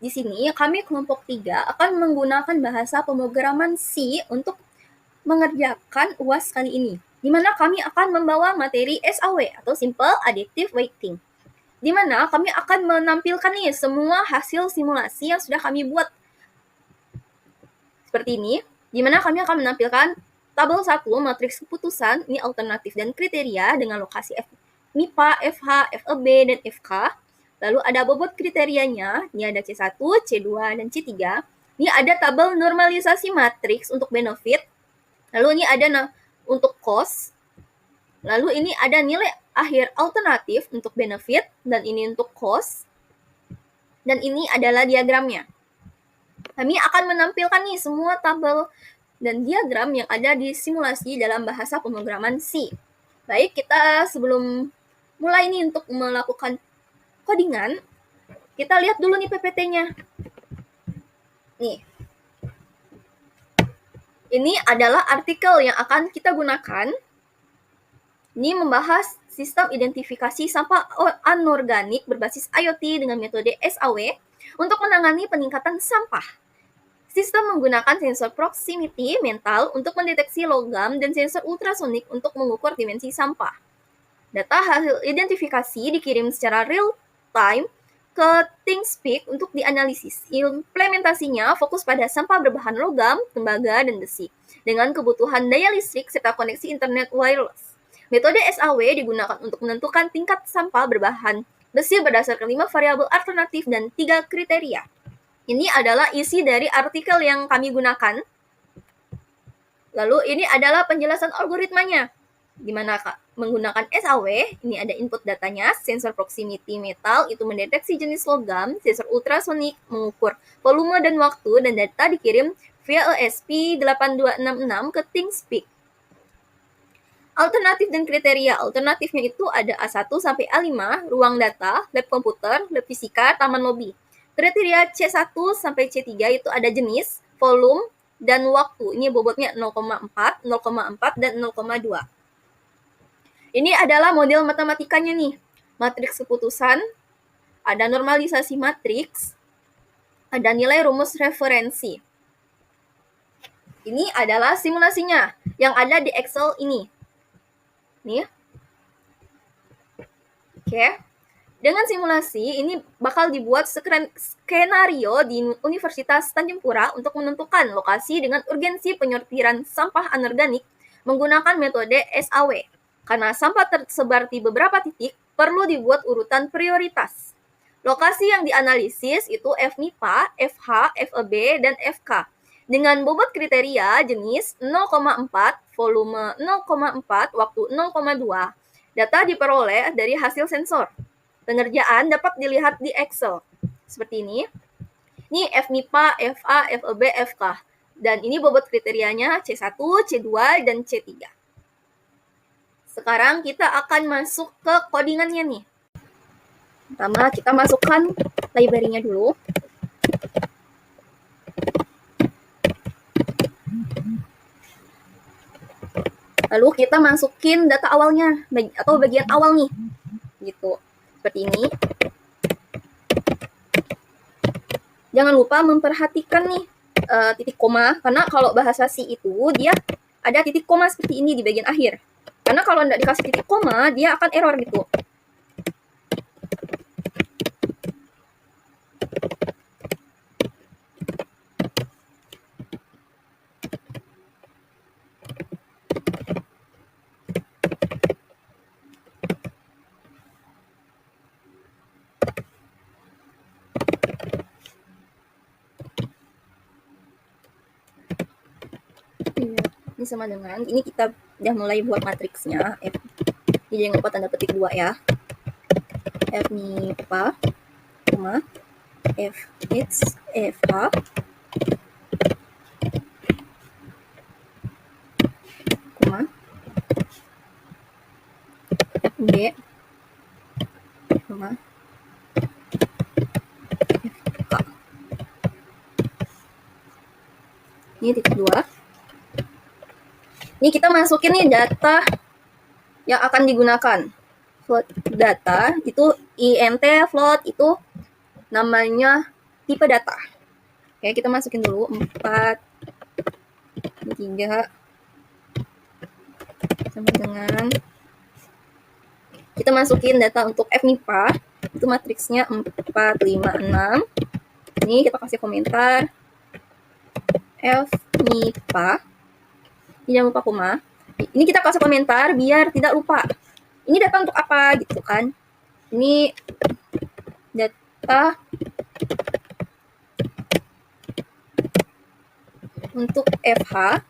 Di sini kami kelompok 3 akan menggunakan bahasa pemrograman C untuk mengerjakan UAS kali ini, di mana kami akan membawa materi SAW atau Simple Additive Weighting, di mana kami akan menampilkan nih semua hasil simulasi yang sudah kami buat. Seperti ini, di mana kami akan menampilkan tabel 1, matriks keputusan, ini alternatif dan kriteria dengan lokasi MIPA, FH, FEB, dan FK. Lalu ada bobot kriterianya, ini ada C1, C2, dan C3. Ini ada tabel normalisasi matriks untuk benefit. Lalu ini ada untuk cost. Lalu ini ada nilai akhir alternatif untuk benefit, dan ini untuk cost. Dan ini adalah diagramnya. Kami akan menampilkan nih semua tabel dan diagram yang ada di simulasi dalam bahasa pemrograman C. Baik, kita sebelum mulai nih untuk melakukan codingan, kita lihat dulu nih PPT-nya. Nih. Ini adalah artikel yang akan kita gunakan. Ini membahas sistem identifikasi sampah anorganik berbasis IoT dengan metode SAW untuk menangani peningkatan sampah. Sistem menggunakan sensor proximity mental untuk mendeteksi logam dan sensor ultrasonik untuk mengukur dimensi sampah. Data hasil identifikasi dikirim secara real-time ke ThinkSpeak untuk dianalisis. Implementasinya fokus pada sampah berbahan logam, tembaga, dan besi, dengan kebutuhan daya listrik serta koneksi internet wireless. Metode SAW digunakan untuk menentukan tingkat sampah berbahan besi berdasarkan 5 variabel alternatif dan 3 kriteria. Ini adalah isi dari artikel yang kami gunakan. Lalu ini adalah penjelasan algoritmanya. Di mana menggunakan SAW, ini ada input datanya, sensor proximity metal itu mendeteksi jenis logam, sensor ultrasonik mengukur volume dan waktu, dan data dikirim via ESP8266 ke ThinkSpeak. Alternatif dan kriteria. Alternatifnya itu ada A1 sampai A5, ruang data, lab komputer, lab fisika, taman lobi. Kriteria C1 sampai C3 itu ada jenis, volume, dan waktu. Ini bobotnya 0,4, 0,4, dan 0,2. Ini adalah model matematikanya nih. Matriks keputusan, ada normalisasi matriks, ada nilai rumus referensi. Ini adalah simulasinya yang ada di Excel ini. Nih. Oke. Dengan simulasi, ini bakal dibuat skenario di Universitas Tanjung Pura untuk menentukan lokasi dengan urgensi penyortiran sampah anorganik menggunakan metode SAW. Karena sampah tersebar di beberapa titik, perlu dibuat urutan prioritas. Lokasi yang dianalisis itu FMIPA, FH, FEB, dan FK. Dengan bobot kriteria jenis 0,4, volume 0,4, waktu 0,2. Data diperoleh dari hasil sensor. Pengerjaan dapat dilihat di Excel. Seperti ini. Ini FMIPA, FA, FEB, FK. Dan ini bobot kriterianya C1, C2, dan C3. Sekarang kita akan masuk ke codingannya nih. Pertama, kita masukkan library-nya dulu. Lalu kita masukin data awalnya, atau bagian awal nih. Gitu. Seperti ini. Jangan lupa memperhatikan nih titik koma, karena kalau bahasa C itu dia ada titik koma seperti ini di bagian akhir. Karena kalau tidak dikasih titik koma, dia akan error gitu. Ini sama dengan, ini kita udah mulai buat matriksnya. Jadi jangan lupa tanda petik 2 ya. FMIPA, FH, FH, FB, FK. Ini titik 2. Ini kita masukin nih data yang akan digunakan. Float data itu INT float itu namanya tipe data. Oke, kita masukin dulu 4, 3, sama dengan kita masukin data untuk FMIPA, itu matriksnya 4, 5, 6. Ini kita kasih komentar FMIPA, jangan lupa koma. Ini kita kasih komentar biar tidak lupa. Ini data untuk apa gitu kan? Ini data untuk FH,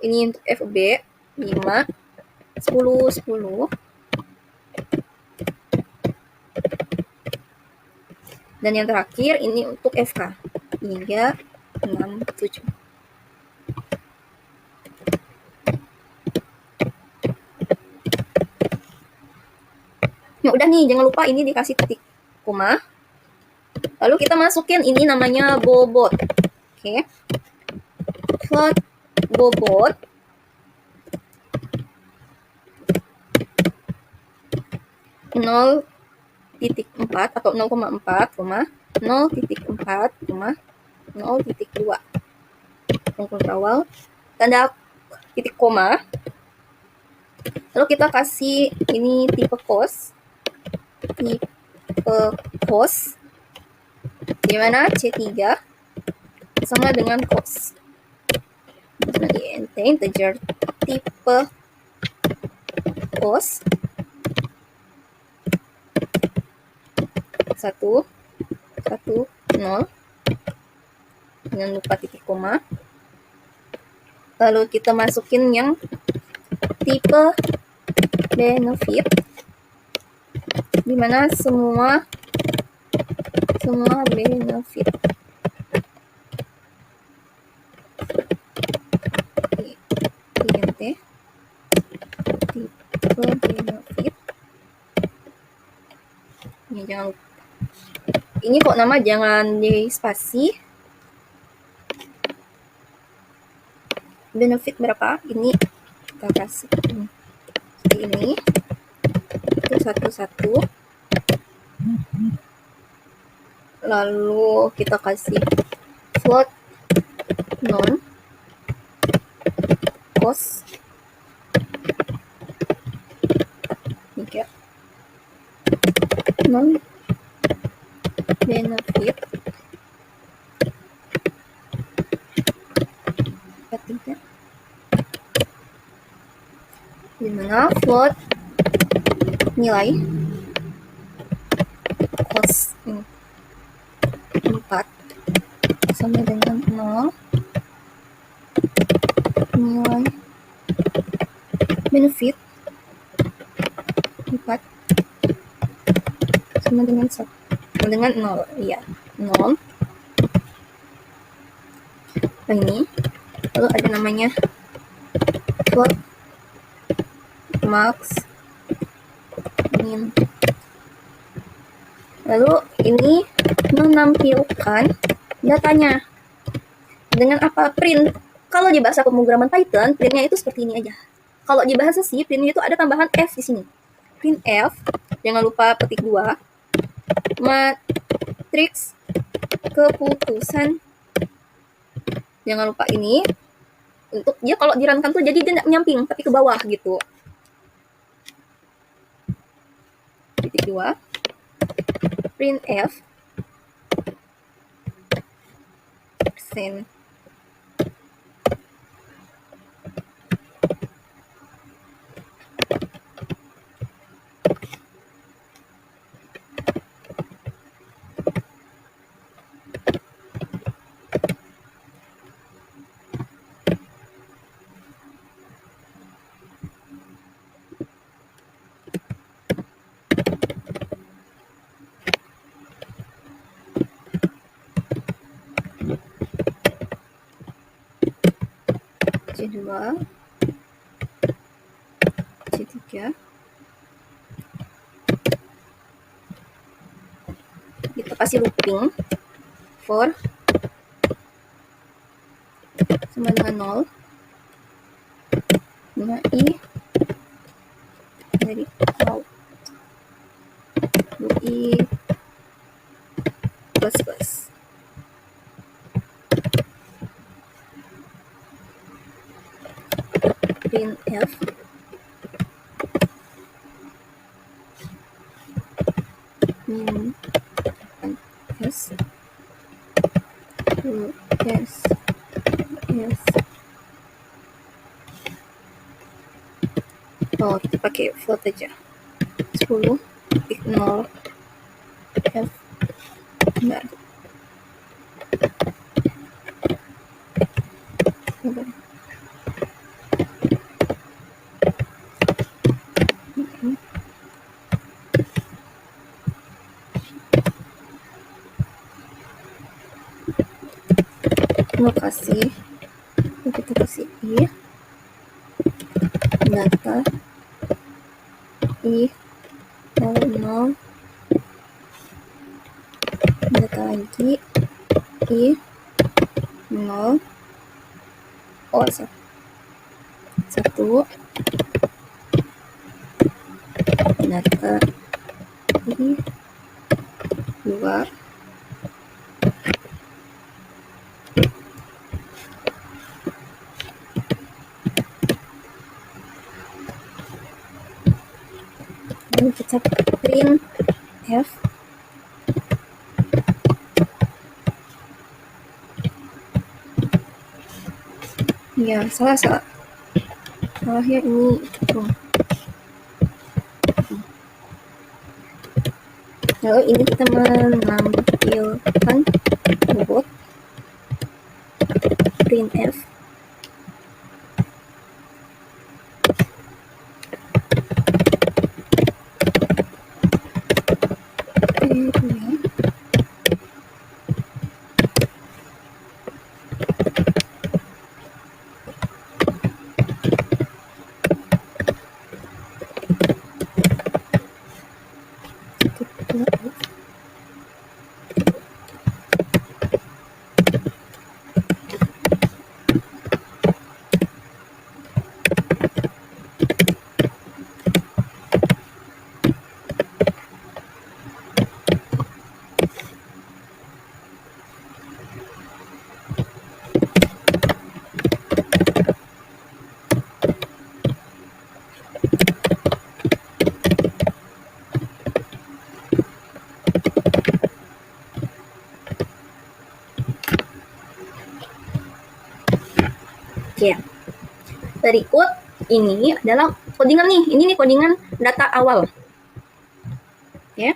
ini untuk FB 5, 10, 10. Dan yang terakhir ini untuk FK 3, 6, 7. Ya udah nih, jangan lupa ini dikasih titik koma. Lalu kita masukin ini namanya bobot. Oke. Float bobot. Nol titik 4 atau 0,4, 0,4, 0,2. Pengkultur awal, tanda titik koma. Lalu kita kasih ini tipe cost. Di mana C3 sama dengan cost. Terus di integer tipe cost 1, 1, 0. Jangan lupa titik koma. Lalu kita masukin yang tipe benefit, di mana semua benefit tipe benefit. Ini jangan lupa. Ini kok nama jangan di spasi. Benefit berapa? Ini kita kasih seperti ini. Itu 1, 1. Lalu kita kasih float non cost 3, non benefit 3, di mana float nilai cost 4 sama dengan 0, nilai benefit 4 sama dengan 1, sama dengan 0, iya 0. Nah, ini lalu ada namanya float max min. Lalu ini menampilkan datanya dengan apa? Print. Kalau di bahasa pemrograman Python, printnya itu seperti ini aja. Kalau di bahasa C, printnya itu ada tambahan F di sini. Print F, jangan lupa petik 2. Matriks keputusan. Jangan lupa ini. Untuk dia kalau dirankan tuh jadi dia nyamping, tapi ke bawah gitu. Petik 2. Print F. Persen. C2, C3. Kita kasih looping for sama dengan 0, dengan I dari out. I printf min s kita pakai float aja 10 0 f benar. Kita kasih i data i 00 data lagi i 0 1 data i 2 lalu kita print f ya salah ya ini lalu ini kita menampilkan bobot printf ya. Berikut ini adalah codingan nih. Ini nih codingan data awal. Ya.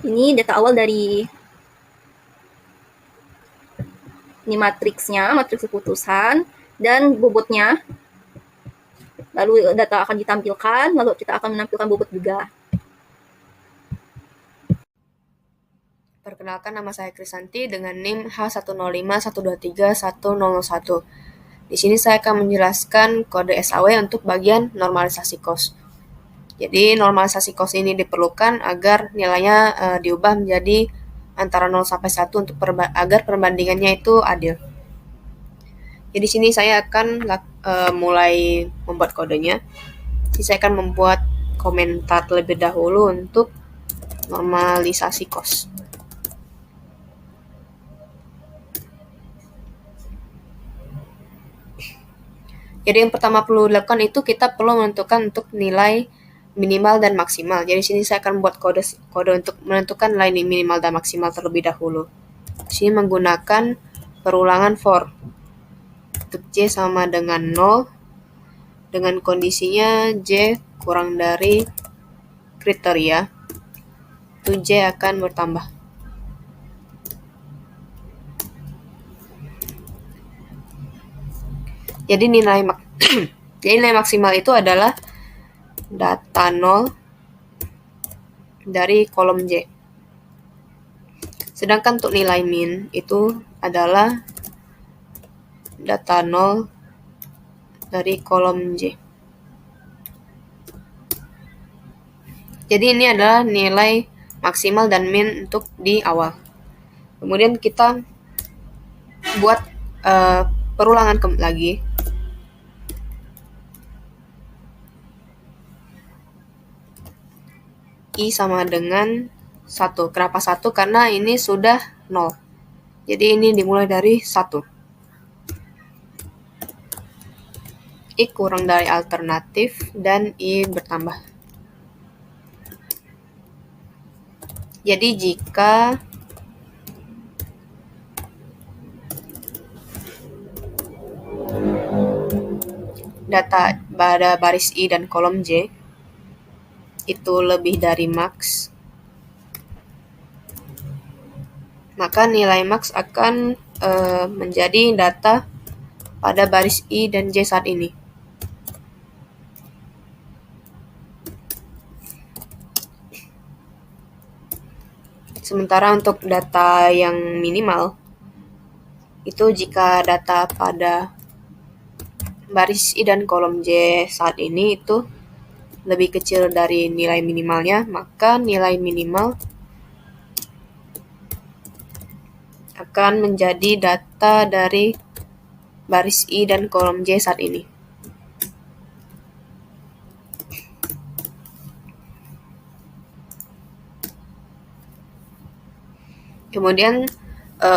Ini data awal dari ini matriksnya, matriks keputusan dan bobotnya. Lalu data akan ditampilkan, lalu kita akan menampilkan bobot juga. Perkenalkan, nama saya Krisanti dengan NIM H105123101. Di sini saya akan menjelaskan kode SAW untuk bagian normalisasi kos. Jadi normalisasi kos ini diperlukan agar nilainya diubah menjadi antara 0 sampai 1 untuk agar perbandingannya itu adil. Jadi di sini saya akan mulai membuat kodenya. Jadi saya akan membuat komentar terlebih dahulu untuk normalisasi kos. Jadi yang pertama perlu dilakukan itu kita perlu menentukan untuk nilai minimal dan maksimal. Jadi di sini saya akan membuat kode untuk menentukan nilai minimal dan maksimal terlebih dahulu. Di sini menggunakan perulangan for. Untuk J sama dengan 0 dengan kondisinya J kurang dari kriteria, itu J akan bertambah. Jadi nilai maksimal itu adalah data 0 dari kolom J. Sedangkan untuk nilai min itu adalah data 0 dari kolom J. Jadi ini adalah nilai maksimal dan min untuk di awal. Kemudian kita buat perulangan lagi. I sama dengan 1. Kenapa 1? Karena ini sudah 0. Jadi ini dimulai dari 1. I kurang dari alternatif dan I bertambah. Jadi jika data pada baris I dan kolom J itu lebih dari max, maka nilai max akan menjadi data pada baris I dan J saat ini. Sementara untuk data yang minimal, itu jika data pada baris I dan kolom J saat ini itu lebih kecil dari nilai minimalnya, maka nilai minimal akan menjadi data dari baris I dan kolom J saat ini. Kemudian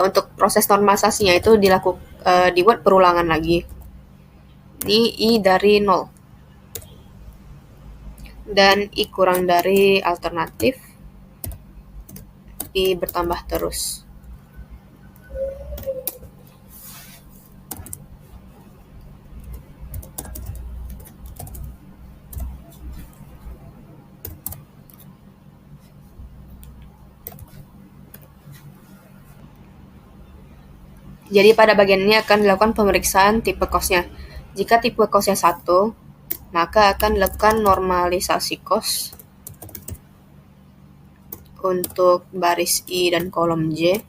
untuk proses normalisasinya itu dibuat perulangan lagi. Ini I dari 0 dan I kurang dari alternatif, I bertambah terus. Jadi pada bagian ini akan dilakukan pemeriksaan tipe kosnya. Jika tipe kosnya 1, maka akan dilakukan normalisasi kos untuk baris I dan kolom J.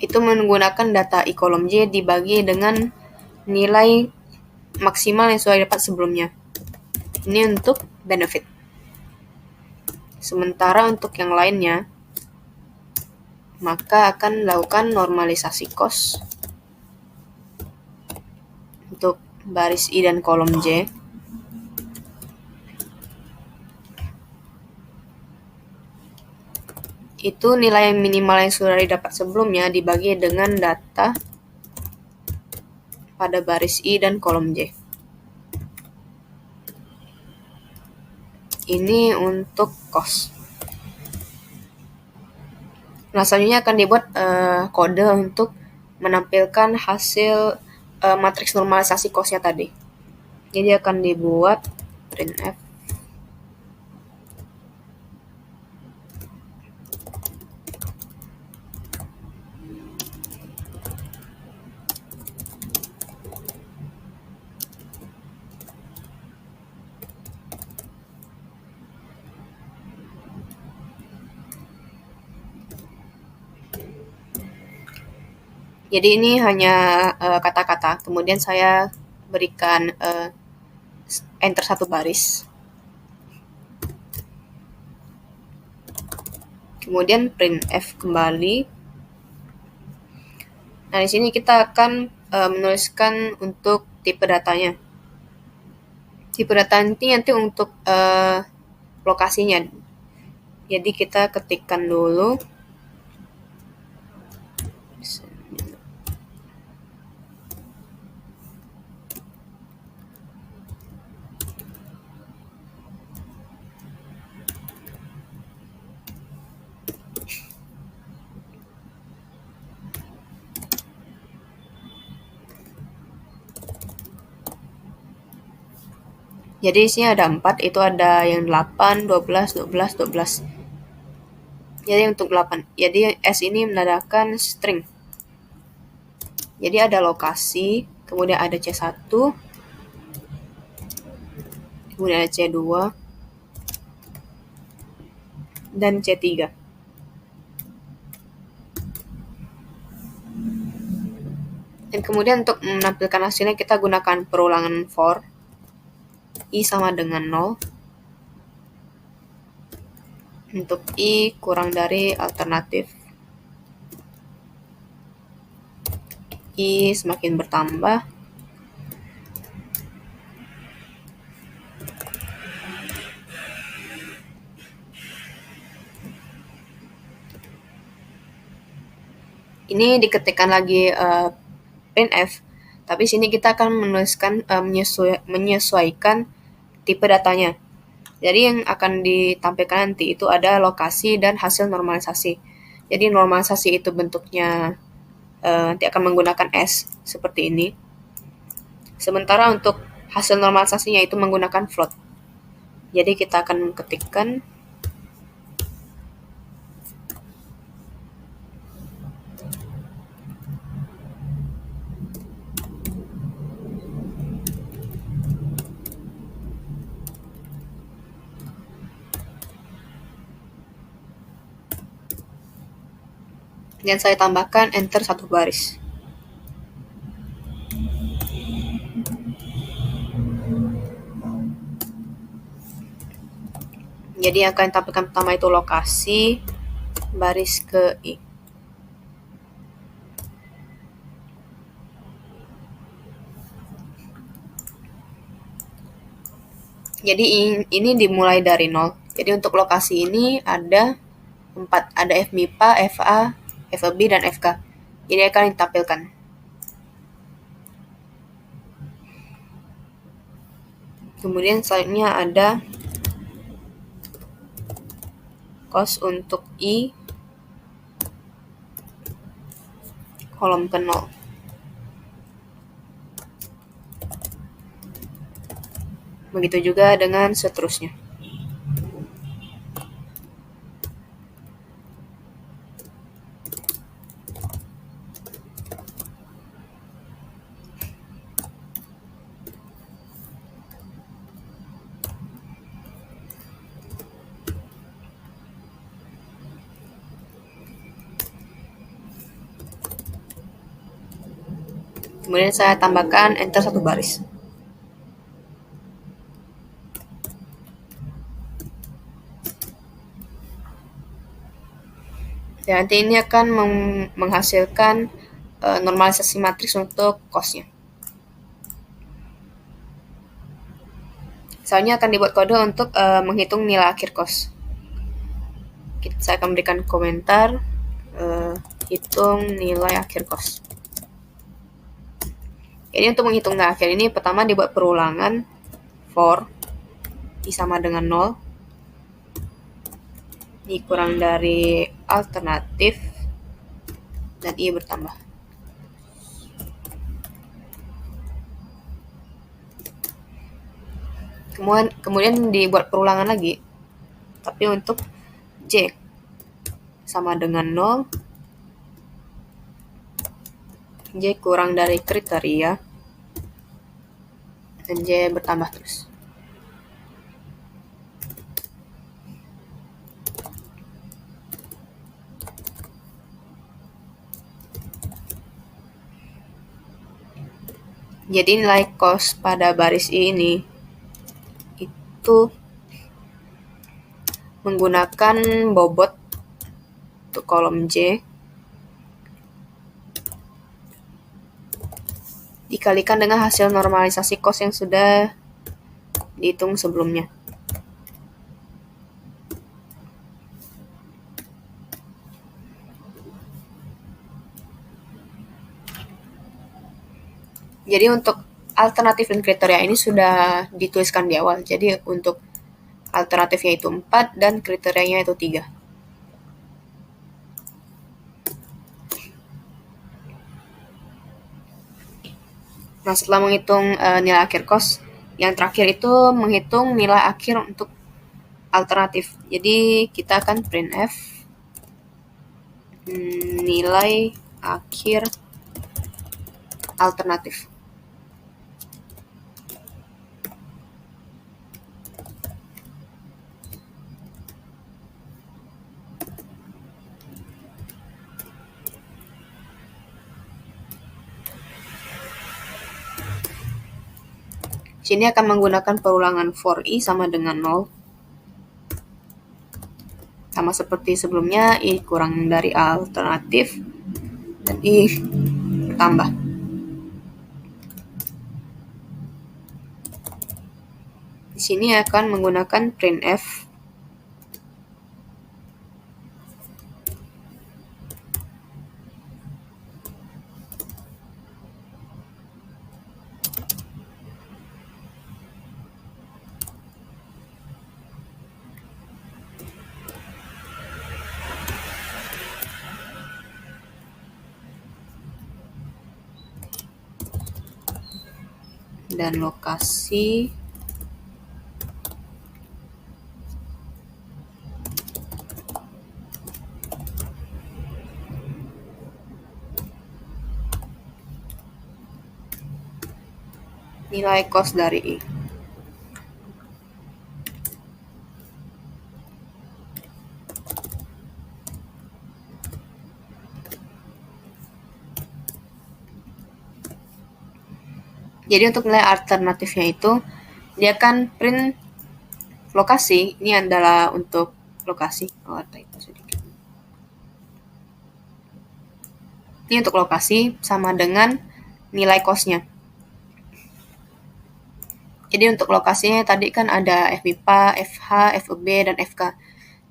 Itu menggunakan data I kolom J dibagi dengan nilai maksimal yang sudah dapat sebelumnya. Ini untuk benefit. Sementara untuk yang lainnya, maka akan dilakukan normalisasi kos untuk baris I dan kolom J. Itu nilai minimal yang sudah didapat sebelumnya dibagi dengan data pada baris I dan kolom J. Ini untuk kos. Nah, selanjutnya akan dibuat kode untuk menampilkan hasil matriks normalisasi kosnya tadi. Jadi akan dibuat printf Jadi ini hanya kata-kata, kemudian saya berikan enter satu baris. Kemudian printf kembali. Nah, di sini kita akan menuliskan untuk tipe datanya. Tipe data ini nanti untuk lokasinya. Jadi kita ketikkan dulu jadi di sini ada 4, itu ada yang 8, 12, 12, 12. Jadi untuk 8. Jadi S ini menandakan string. Jadi ada lokasi, kemudian ada C1, kemudian ada C2, dan C3. Dan kemudian untuk menampilkan hasilnya kita gunakan perulangan for. I sama dengan 0. Untuk I kurang dari alternatif, I semakin bertambah, Ini diketikkan lagi printf, tapi sini kita akan menuliskan menyesuaikan tipe datanya. Jadi yang akan ditampilkan nanti itu ada lokasi dan hasil normalisasi. Jadi normalisasi itu bentuknya nanti akan menggunakan S seperti ini. Sementara untuk hasil normalisasinya itu menggunakan float. Jadi kita akan ketikkan dan saya tambahkan enter 1 baris. Jadi yang akan ditampilkan pertama itu lokasi, baris ke I. Jadi ini dimulai dari 0. Jadi untuk lokasi ini ada 4, ada FMIPA, FA, FEB, dan FK. Jadi akan ditampilkan. Kemudian selanjutnya ada cost untuk I kolom ke 0. Begitu juga dengan seterusnya. Kemudian saya tambahkan enter 1 baris. Dan nanti ini akan menghasilkan normalisasi matriks untuk cost-nya. Selanjutnya akan dibuat kode untuk menghitung nilai akhir cost. Saya akan berikan komentar hitung nilai akhir cost. Jadi untuk menghitung nilai akhir ini pertama dibuat perulangan for I sama dengan 0, I kurang dari alternatif, dan I bertambah. Kemudian dibuat perulangan lagi, tapi untuk J sama dengan 0, J kurang dari kriteria, dan J bertambah terus. Jadi nilai cost pada baris I ini itu menggunakan bobot untuk kolom J dikalikan dengan hasil normalisasi cost yang sudah dihitung sebelumnya. Jadi untuk alternatif dan kriteria ini sudah dituliskan di awal. Jadi untuk alternatifnya itu 4 dan kriterianya itu 3. Nah, setelah menghitung nilai akhir cost, yang terakhir itu menghitung nilai akhir untuk alternatif. Jadi kita akan printf nilai akhir alternatif. Sini akan menggunakan perulangan for I sama dengan 0. Sama seperti sebelumnya, I kurang dari alternatif, dan I bertambah. Di sini akan menggunakan printf dan lokasi nilai kos dari I. Jadi untuk nilai alternatifnya itu dia akan print lokasi. Ini adalah untuk lokasi. Ini untuk lokasi sama dengan nilai kosnya. Jadi untuk lokasinya tadi kan ada FMIPA, FH, FEB, dan FK.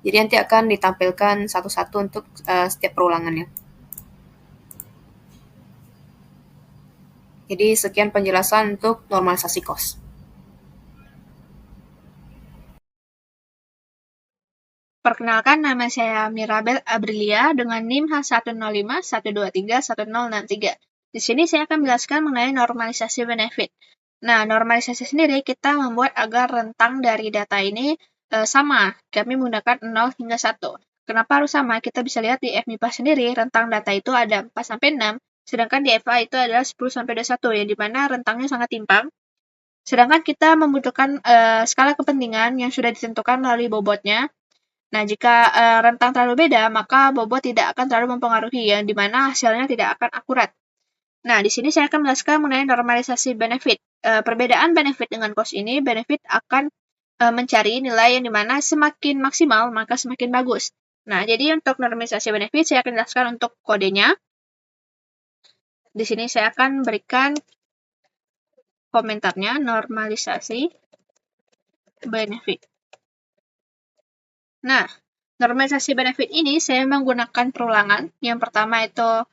Jadi nanti akan ditampilkan satu-satu untuk setiap perulangannya. Jadi sekian penjelasan untuk normalisasi kos. Perkenalkan, nama saya Mirabel Abrilia dengan NIM H1051231231063. Di sini saya akan menjelaskan mengenai normalisasi benefit. Nah, normalisasi sendiri kita membuat agar rentang dari data ini sama. Kami menggunakan 0 hingga 1. Kenapa harus sama? Kita bisa lihat di FMIPA sendiri, rentang data itu ada 4-6, sedangkan di FA itu adalah 10-21, yang dimana rentangnya sangat timpang. Sedangkan kita membutuhkan skala kepentingan yang sudah ditentukan melalui bobotnya. Nah, jika rentang terlalu beda, maka bobot tidak akan terlalu mempengaruhi, yang dimana hasilnya tidak akan akurat. Nah, di sini saya akan menjelaskan mengenai normalisasi benefit. Perbedaan benefit dengan cost ini, benefit akan mencari nilai yang dimana semakin maksimal, maka semakin bagus. Nah, jadi untuk normalisasi benefit, saya akan jelaskan untuk kodenya. Di sini saya akan berikan komentarnya, normalisasi benefit. Nah, normalisasi benefit ini saya menggunakan perulangan. Yang pertama itu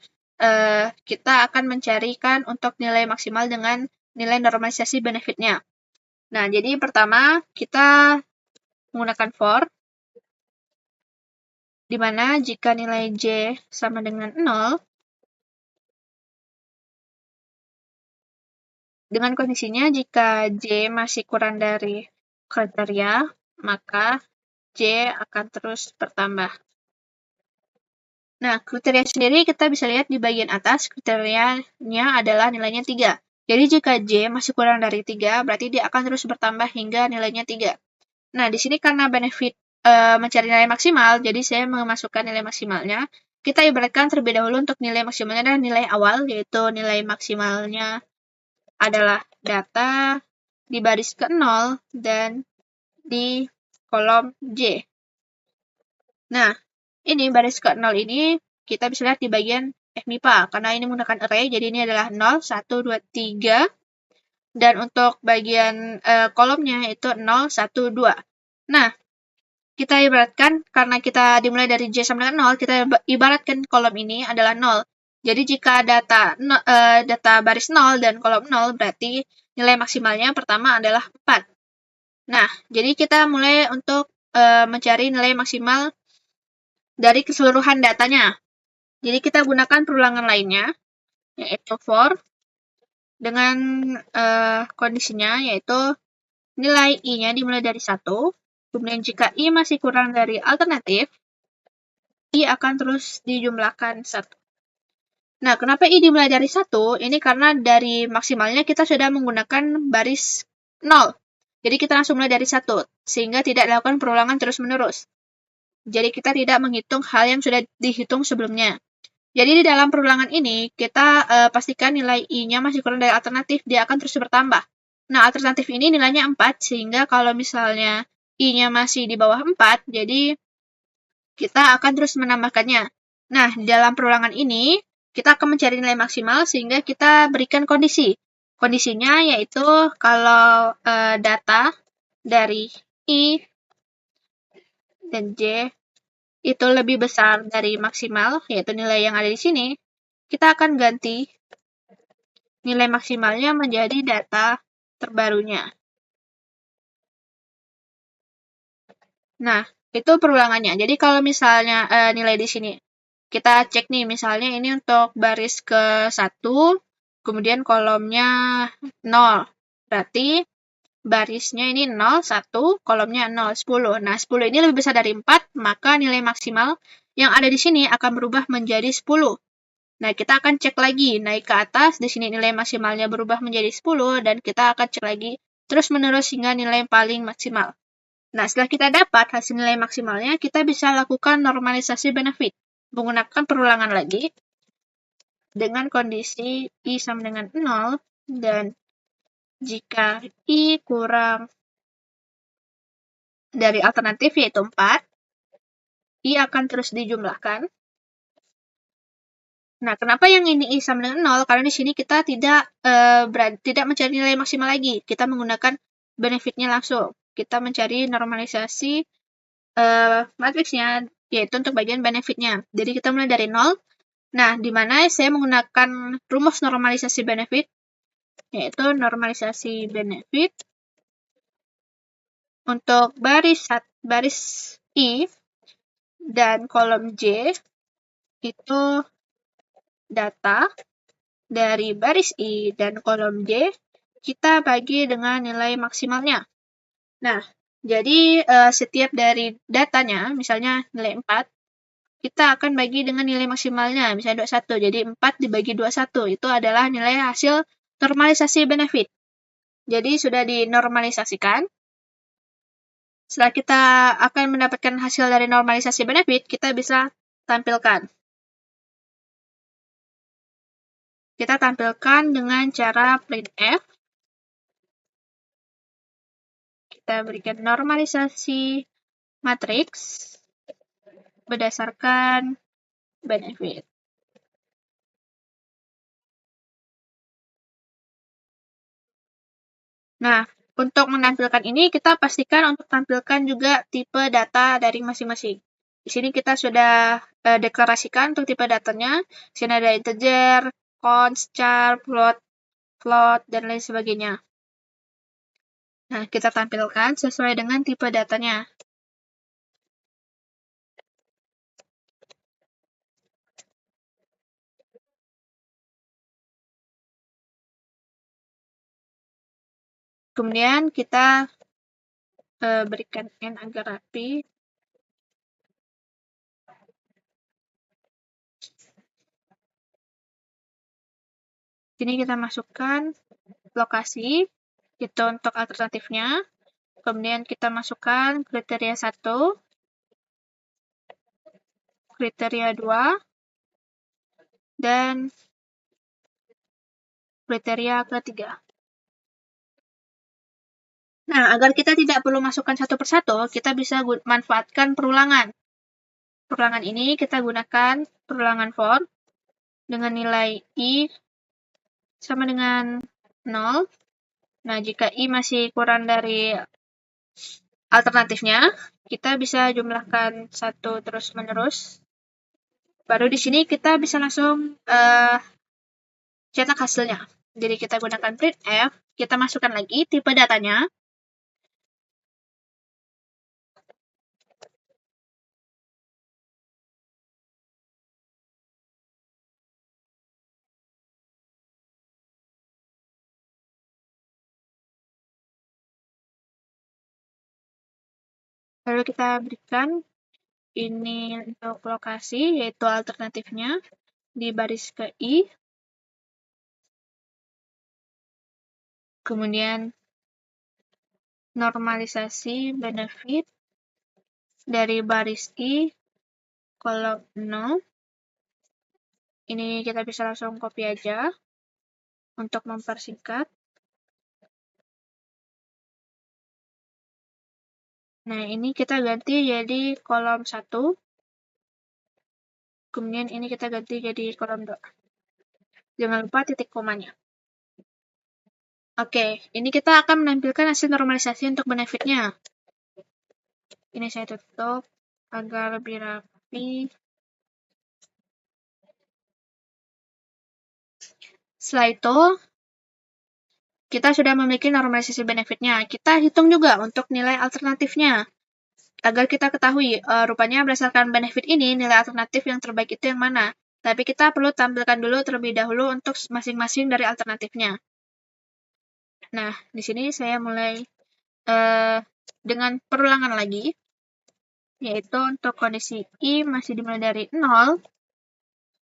kita akan mencarikan untuk nilai maksimal dengan nilai normalisasi benefitnya. Nah, jadi pertama kita menggunakan for, di mana jika nilai J sama dengan 0, dengan kondisinya jika J masih kurang dari kriteria, maka J akan terus bertambah. Nah, kriteria sendiri kita bisa lihat di bagian atas, kriterianya adalah nilainya 3. Jadi jika J masih kurang dari 3, berarti dia akan terus bertambah hingga nilainya 3. Nah, di sini karena benefit mencari nilai maksimal, jadi saya memasukkan nilai maksimalnya. Kita ibaratkan terlebih dahulu untuk nilai maksimalnya adalah nilai awal, yaitu nilai maksimalnya adalah data di baris ke-0 dan di kolom J. Nah, ini baris ke-0 ini kita bisa lihat di bagian FMIPA, karena ini menggunakan array, jadi ini adalah 0, 1, 2, 3. Dan untuk bagian kolomnya itu 0, 1, 2. Nah, kita ibaratkan, karena kita dimulai dari J sama dengan 0, kita ibaratkan kolom ini adalah 0. Jadi jika data baris 0 dan kolom 0, berarti nilai maksimalnya pertama adalah 4. Nah, jadi kita mulai untuk mencari nilai maksimal dari keseluruhan datanya. Jadi kita gunakan perulangan lainnya, yaitu for, dengan kondisinya, yaitu nilai I-nya dimulai dari 1, kemudian jika I masih kurang dari alternatif, I akan terus dijumlahkan 1. Nah, kenapa I dimulai dari 1? Ini karena dari maksimalnya kita sudah menggunakan baris 0. Jadi kita langsung mulai dari 1, sehingga tidak dilakukan perulangan terus-menerus. Jadi kita tidak menghitung hal yang sudah dihitung sebelumnya. Jadi di dalam perulangan ini, kita pastikan nilai I-nya masih kurang dari alternatif, dia akan terus bertambah. Nah, alternatif ini nilainya 4, sehingga kalau misalnya I-nya masih di bawah 4, jadi kita akan terus menambahkannya. Nah, di dalam perulangan ini, kita akan mencari nilai maksimal, sehingga kita berikan kondisi. Kondisinya yaitu kalau data dari I dan J itu lebih besar dari maksimal, yaitu nilai yang ada di sini, kita akan ganti nilai maksimalnya menjadi data terbarunya. Nah, itu perulangannya. Jadi kalau misalnya nilai di sini, kita cek nih, misalnya ini untuk baris ke-1, kemudian kolomnya 0. Berarti barisnya ini 0, 1, kolomnya 0, 10. Nah, 10 ini lebih besar dari 4, maka nilai maksimal yang ada di sini akan berubah menjadi 10. Nah, kita akan cek lagi, naik ke atas, di sini nilai maksimalnya berubah menjadi 10, dan kita akan cek lagi terus-menerus hingga nilai paling maksimal. Nah, setelah kita dapat hasil nilai maksimalnya, kita bisa lakukan normalisasi benefit. Menggunakan perulangan lagi, dengan kondisi I sama dengan 0, dan jika I kurang dari alternatif yaitu 4, I akan terus dijumlahkan. Nah, kenapa yang ini I sama dengan 0? Karena di sini kita tidak mencari nilai maksimal lagi. Kita menggunakan benefitnya langsung. Kita mencari normalisasi matriksnya, yaitu untuk bagian benefitnya. Jadi kita mulai dari 0. Nah, di mana saya menggunakan rumus normalisasi benefit, yaitu normalisasi benefit untuk baris I dan kolom J itu data dari baris I dan kolom J kita bagi dengan nilai maksimalnya. Nah, jadi setiap dari datanya, misalnya nilai 4, kita akan bagi dengan nilai maksimalnya, misalnya 21. Jadi 4 dibagi 21, itu adalah nilai hasil normalisasi benefit. Jadi sudah dinormalisasikan. Setelah kita akan mendapatkan hasil dari normalisasi benefit, kita bisa tampilkan. Kita tampilkan dengan cara printf. Kita berikan normalisasi matriks berdasarkan benefit. Nah, untuk menampilkan ini, kita pastikan untuk tampilkan juga tipe data dari masing-masing. Di sini kita sudah deklarasikan untuk tipe datanya. Di sini ada integer, const, char, float, dan lain sebagainya. Nah, kita tampilkan sesuai dengan tipe datanya. Kemudian kita berikan N agar rapi. Sini kita masukkan lokasi, itu untuk alternatifnya. Kemudian kita masukkan kriteria 1, kriteria 2, dan kriteria ketiga. Nah, agar kita tidak perlu masukkan satu persatu, kita bisa manfaatkan perulangan. Perulangan ini kita gunakan perulangan for dengan nilai I sama dengan 0. Nah, jika I masih kurang dari alternatifnya, kita bisa jumlahkan 1 terus-menerus. Baru di sini kita bisa langsung cetak hasilnya. Jadi kita gunakan printf, kita masukkan lagi tipe datanya. Lalu kita berikan ini untuk lokasi, yaitu alternatifnya di baris ke I. Kemudian normalisasi benefit dari baris I kolom 0. Ini kita bisa langsung copy aja untuk mempersingkat. Nah, ini kita ganti jadi kolom 1. Kemudian ini kita ganti jadi kolom 2. Jangan lupa titik komanya. Oke, ini kita akan menampilkan hasil normalisasi untuk benefitnya. Ini saya tutup agar lebih rapi. Setelah itu, kita sudah memiliki normalisasi benefitnya. Kita hitung juga untuk nilai alternatifnya. Agar kita ketahui, rupanya berdasarkan benefit ini, nilai alternatif yang terbaik itu yang mana. Tapi kita perlu tampilkan dulu terlebih dahulu untuk masing-masing dari alternatifnya. Nah, di sini saya mulai dengan perulangan lagi, yaitu untuk kondisi I masih dimulai dari 0,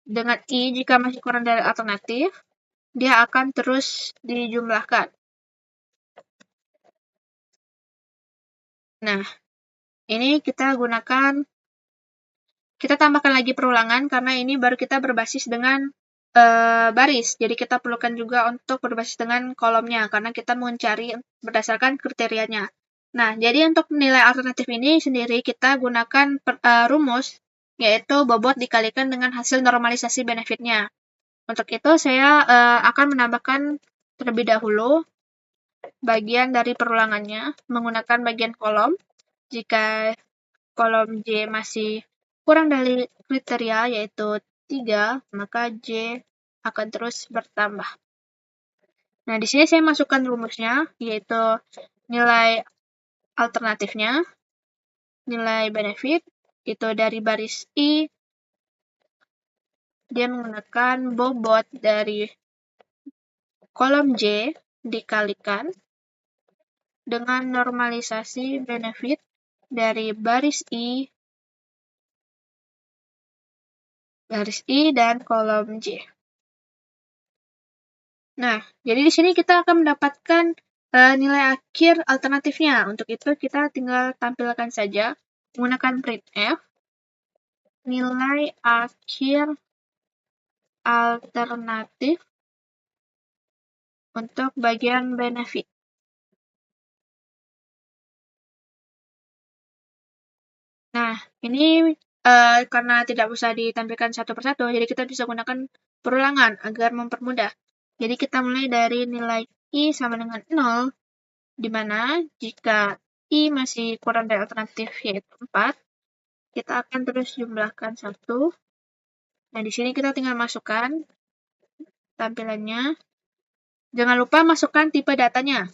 dengan I jika masih kurang dari alternatif, dia akan terus dijumlahkan. Nah, ini kita tambahkan lagi perulangan karena ini baru kita berbasis dengan baris. Jadi kita perlukan juga untuk berbasis dengan kolomnya karena kita mencari berdasarkan kriterianya. Nah, jadi untuk nilai alternatif ini sendiri kita gunakan rumus, yaitu bobot dikalikan dengan hasil normalisasi benefitnya. Untuk itu saya akan menambahkan terlebih dahulu bagian dari perulangannya menggunakan bagian kolom. Jika kolom J masih kurang dari kriteria yaitu 3, maka J akan terus bertambah. Nah, di sini saya masukkan rumusnya, yaitu nilai alternatifnya, nilai benefit, itu dari baris I, dia menggunakan bobot dari kolom J dikalikan dengan normalisasi benefit dari baris I dan kolom J. Nah, jadi di sini kita akan mendapatkan nilai akhir alternatifnya. Untuk itu kita tinggal tampilkan saja menggunakan printf nilai akhir alternatif untuk bagian benefit. Nah, ini karena tidak usah ditampilkan satu persatu, jadi kita bisa gunakan perulangan agar mempermudah. Jadi kita mulai dari nilai I sama dengan 0, di mana jika I masih kurang dari alternatif yaitu 4, kita akan terus jumlahkan 1. Nah, di sini kita tinggal masukkan tampilannya. Jangan lupa masukkan tipe datanya.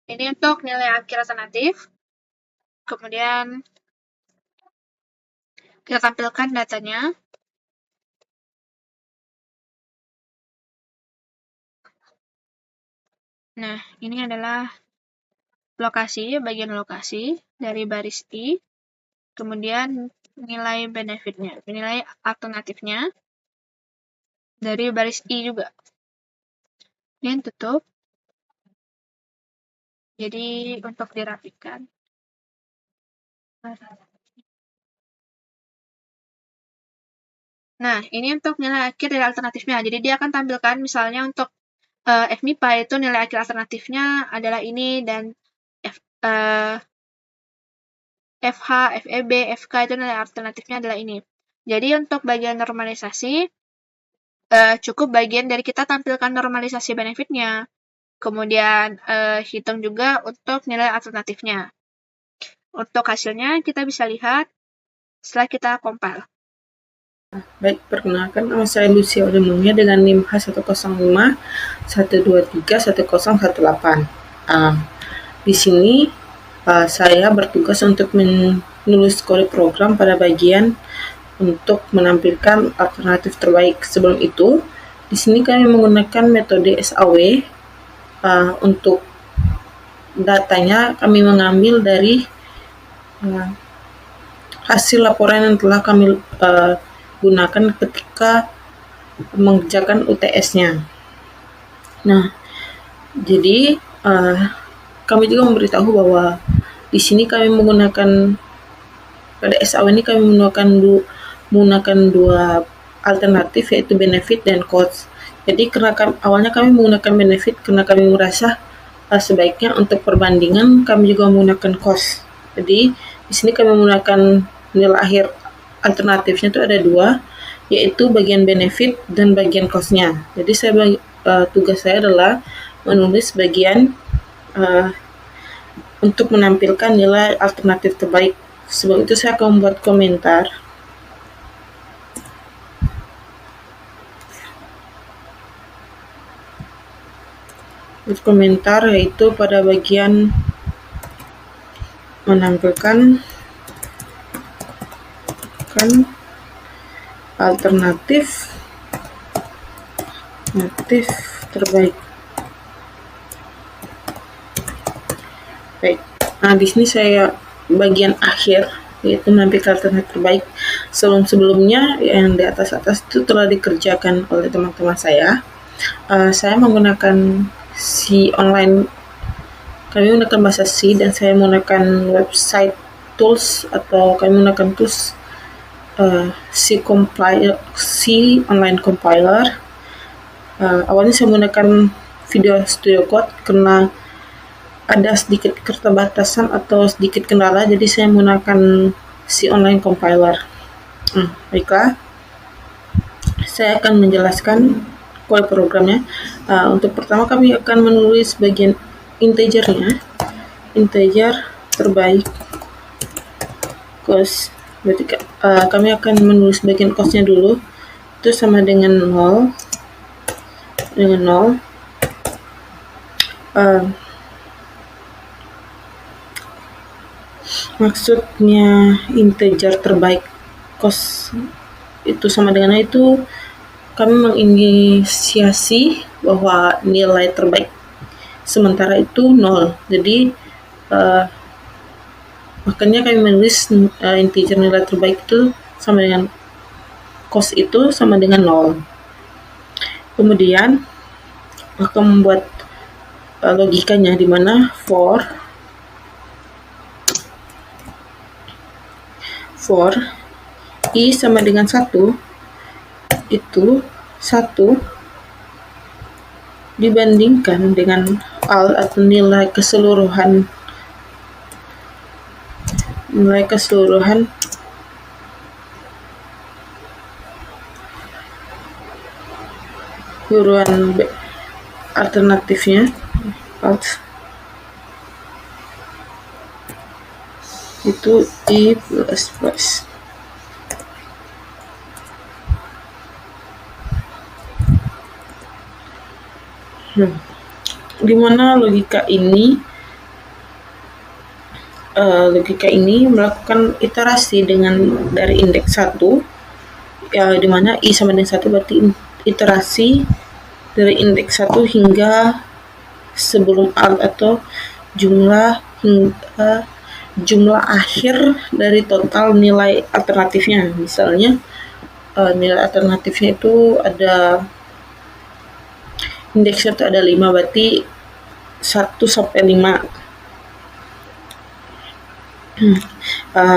Ini untuk nilai akhir alternatif. Kemudian kita tampilkan datanya. Nah, ini adalah bagian lokasi dari baris I. Kemudian nilai benefitnya, nilai alternatifnya dari baris I juga. Dan tutup. Jadi untuk dirapikan. Nah, ini untuk nilai akhir dari alternatifnya. Jadi dia akan tampilkan misalnya untuk FMIPA itu nilai akhir alternatifnya adalah ini dan FH, FEB, FK itu nilai alternatifnya adalah ini. Jadi untuk bagian normalisasi, cukup bagian dari kita tampilkan normalisasi benefitnya. Kemudian hitung juga untuk nilai alternatifnya. Untuk hasilnya kita bisa lihat setelah kita compile. Baik, perkenalkan nama saya Lucia Odemungnya dengan NIM H105-123-1018. Di sini saya bertugas untuk menulis kode program pada bagian untuk menampilkan alternatif terbaik. Sebelum itu, di sini kami menggunakan metode SAW. Untuk datanya kami mengambil dari hasil laporan yang telah kami gunakan ketika mengerjakan UTS-nya. Nah, jadi kami juga memberitahu bahwa di sini kami menggunakan pada SAW ini kami menggunakan dua alternatif yaitu benefit dan cost. Jadi karena awalnya kami menggunakan benefit karena kami merasa sebaiknya untuk perbandingan kami juga menggunakan cost. Jadi di sini kami menggunakan nilai akhir alternatifnya itu ada dua, yaitu bagian benefit dan bagian cost-nya. Jadi tugas saya adalah menulis bagian untuk menampilkan nilai alternatif terbaik. Sebelum itu saya akan membuat komentar. berkomentar, yaitu pada bagian menampilkan alternatif terbaik. Baik. Nah, di sini saya bagian akhir, yaitu menampilkan alternatif terbaik. Sebelumnya yang di atas itu telah dikerjakan oleh teman-teman saya. Saya menggunakan C online. Kami menggunakan bahasa C dan saya menggunakan website tools, atau kami menggunakan tools C online compiler. Awalnya saya menggunakan Visual Studio Code karena ada sedikit keterbatasan atau sedikit kendala, jadi saya menggunakan C online compiler. Baiklah, saya akan menjelaskan kode programnya. Untuk pertama kami akan menulis bagian integernya, integer terbaik cost. Berarti kami akan menulis bagian costnya dulu, itu sama dengan 0. Maksudnya integer terbaik cost itu sama dengan itu kami menginisiasi bahwa nilai terbaik sementara itu 0. Jadi makanya kami menulis integer nilai terbaik itu sama dengan cost itu sama dengan 0. Kemudian akan membuat logikanya, di mana for i sama dengan 1, itu 1 dibandingkan dengan all atau nilai keseluruhan uruan alternatifnya alt, itu i plus. Dimana logika ini melakukan iterasi dari indeks 1, dimana i sama dengan 1 berarti iterasi dari indeks 1 hingga sebelum alt, atau jumlah akhir dari total nilai alternatifnya. Misalnya nilai alternatifnya itu ada indeksnya itu ada 5, berarti 1 sampai 5.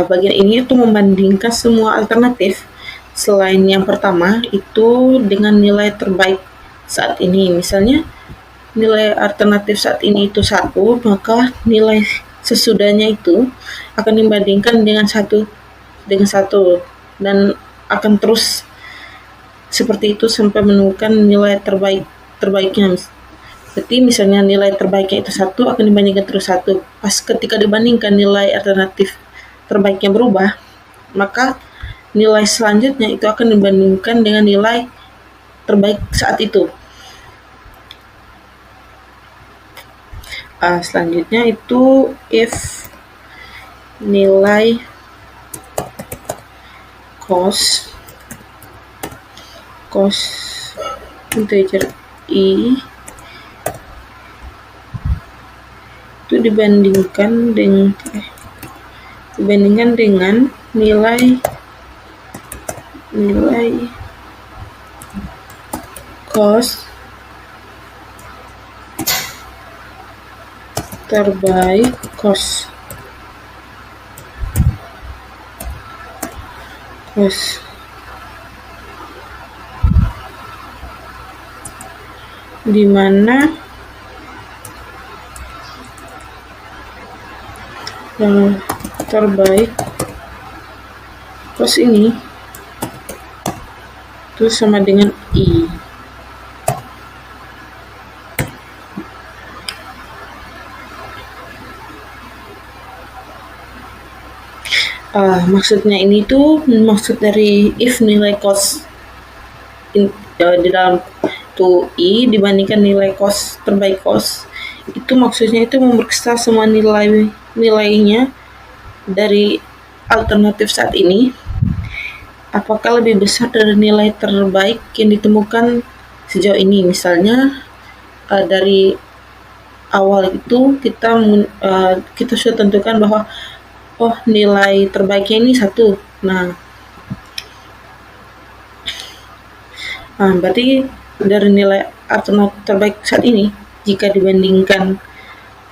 Bagian ini itu membandingkan semua alternatif selain yang pertama itu dengan nilai terbaik saat ini. Misalnya nilai alternatif saat ini itu 1, maka nilai sesudahnya itu akan dibandingkan dengan 1 dan akan terus seperti itu sampai menemukan nilai terbaiknya. Berarti misalnya nilai terbaiknya itu 1 akan dibandingkan terus 1. Pas ketika dibandingkan nilai alternatif terbaiknya berubah, maka nilai selanjutnya itu akan dibandingkan dengan nilai terbaik saat itu. Selanjutnya itu if nilai cost integer i itu dibandingkan dengan nilai cost terbaik cost di mana terbaik cost ini itu sama dengan i. Maksudnya ini tuh maksud dari if nilai cost di dalam I dibandingkan nilai kos terbaik kos, itu maksudnya itu memeriksa semua nilainya dari alternatif saat ini, apakah lebih besar dari nilai terbaik yang ditemukan sejauh ini. Misalnya dari awal itu kita sudah tentukan bahwa nilai terbaiknya ini 1. Berarti dari nilai alternatif terbaik saat ini, jika dibandingkan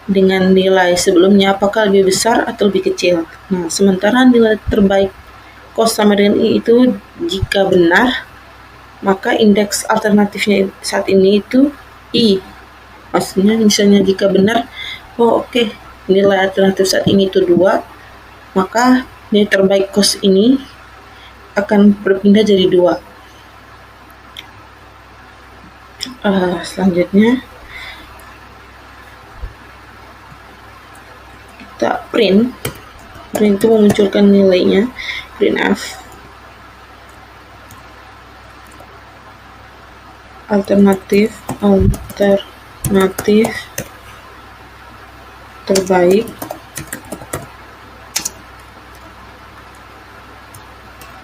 dengan nilai sebelumnya, apakah lebih besar atau lebih kecil. Sementara nilai terbaik cos sama dengan I itu jika benar, maka indeks alternatifnya saat ini itu I. Maksudnya misalnya jika benar, nilai alternatif saat ini itu 2, maka nilai terbaik cos ini akan berpindah jadi 2. Selanjutnya kita print itu memunculkan nilainya, printf alternatif terbaik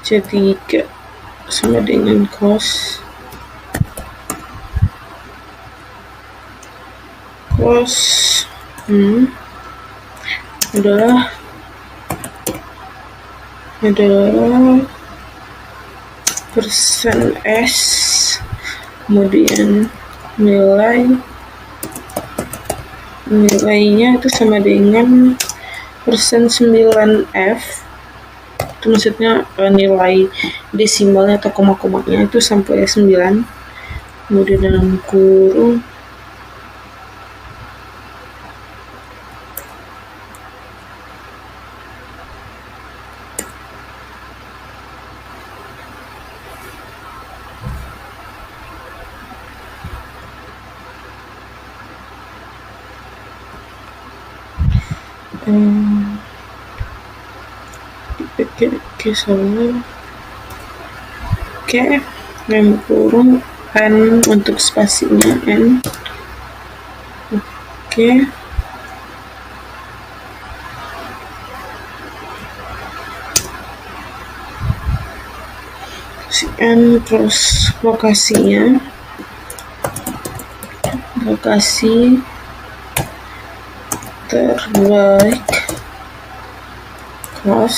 jika sama dengan cos adalah persen S, kemudian nilainya itu sama dengan persen 9F, itu maksudnya nilai desimalnya atau koma-komanya itu sampai 9, kemudian dalam kurung dalam kurung N untuk spasinya N. N terus lokasi terbaik cos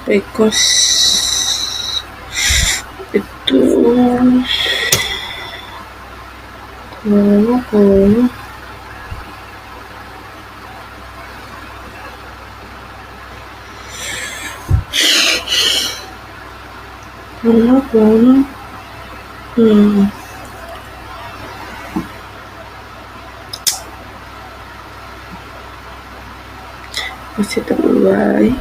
terbaik cos itu masih terbaik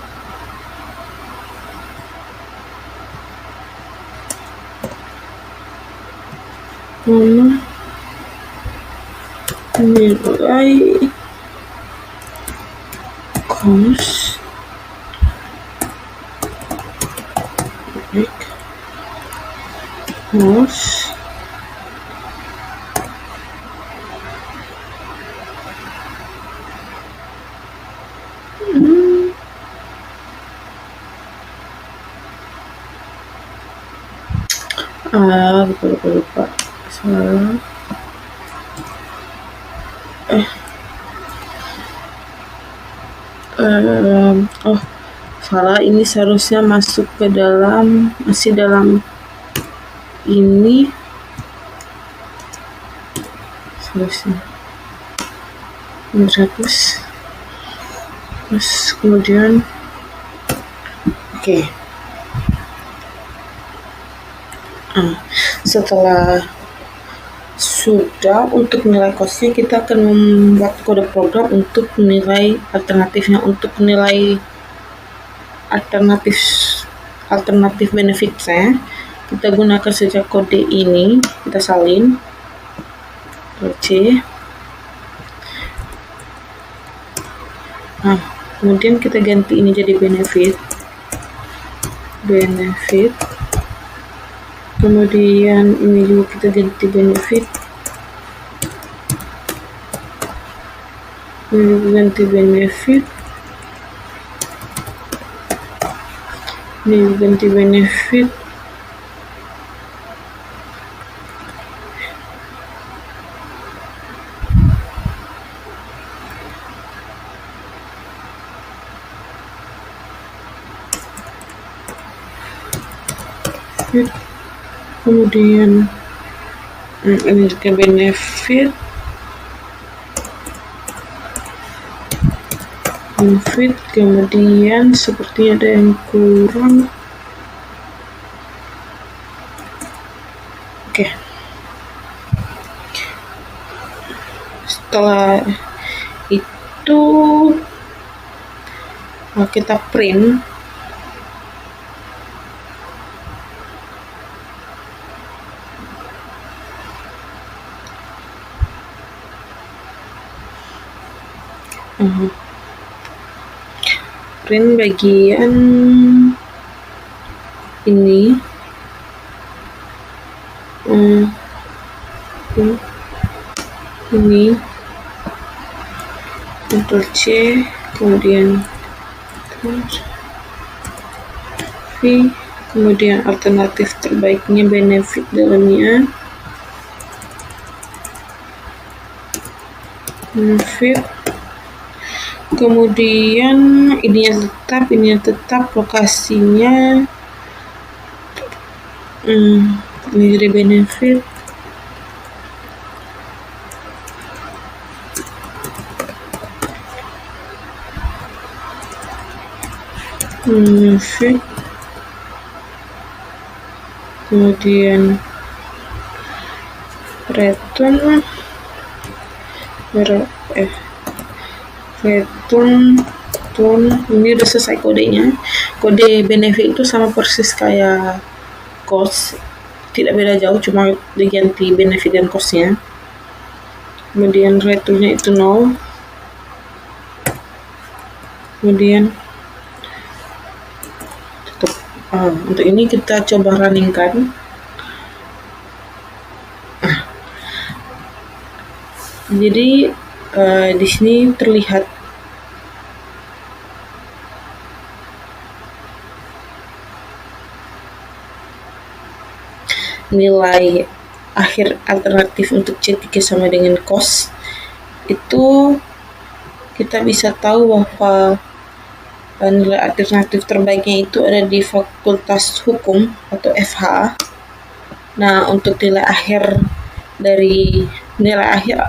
nilai cos lupa salah. Salah, ini seharusnya masuk ke masih dalam ini seharusnya ini terus kemudian setelah sudah untuk nilai cosnya, kita akan membuat kode program untuk nilai alternatifnya. Untuk nilai alternatif benefitnya, kita gunakan saja kode ini, kita salin C. Kemudian kita ganti ini jadi benefit. benefit, kemudian ini juga kita ganti benefit, ini juga ganti benefit, ini juga ganti benefit, kemudian ini juga benefit, kemudian sepertinya ada yang kurang. Oke. Setelah itu kita print. Print bagian ini, ini Ctrl C, kemudian V, kemudian alternatif terbaiknya benefit dalamnya, benefit, kemudian ini yang tetap lokasinya ini jadi benefit, benefit, kemudian return, ini udah selesai kodenya. Kode benefit itu sama persis kayak cost, tidak beda jauh, cuma diganti benefit dan costnya. Kemudian returnnya itu 0, kemudian tutup. Untuk ini kita coba runningkan. Jadi di sini terlihat nilai akhir alternatif untuk C3 sama dengan cost. Itu kita bisa tahu bahwa nilai alternatif terbaiknya itu ada di Fakultas Hukum atau FH. Nah, untuk nilai akhir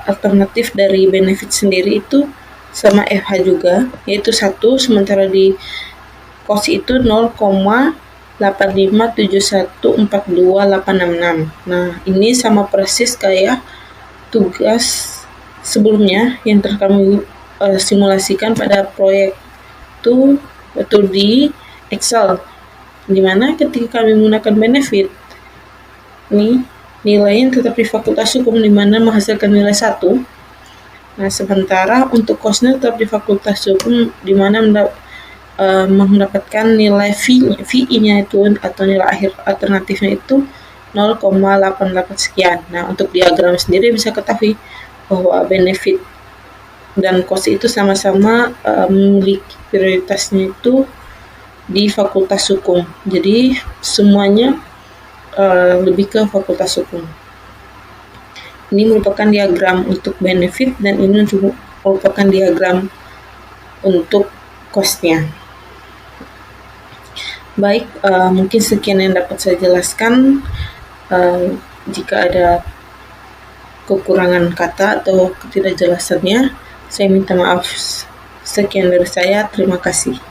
alternatif dari benefit sendiri itu sama FH juga, yaitu 1, sementara di cost itu 0,857142,866. Nah, ini sama persis kayak tugas sebelumnya yang telah kami simulasikan pada proyek itu betul di Excel, dimana ketika kami menggunakan benefit ini nilainya tetap di Fakultas Hukum dimana menghasilkan nilai 1. Nah, sementara untuk costnya tetap di Fakultas Hukum dimana mendapatkan nilai VI-nya itu atau nilai akhir alternatifnya itu 0,88 sekian. Nah, untuk diagram sendiri bisa ketahui bahwa benefit dan cost itu sama-sama memiliki prioritasnya itu di Fakultas Hukum. Jadi semuanya lebih ke Fakultas Hukum. Ini merupakan diagram untuk benefit dan ini merupakan diagram untuk cost-nya. Baik, mungkin sekian yang dapat saya jelaskan. Jika ada kekurangan kata atau ketidakjelasannya, saya minta maaf. Sekian dari saya, terima kasih.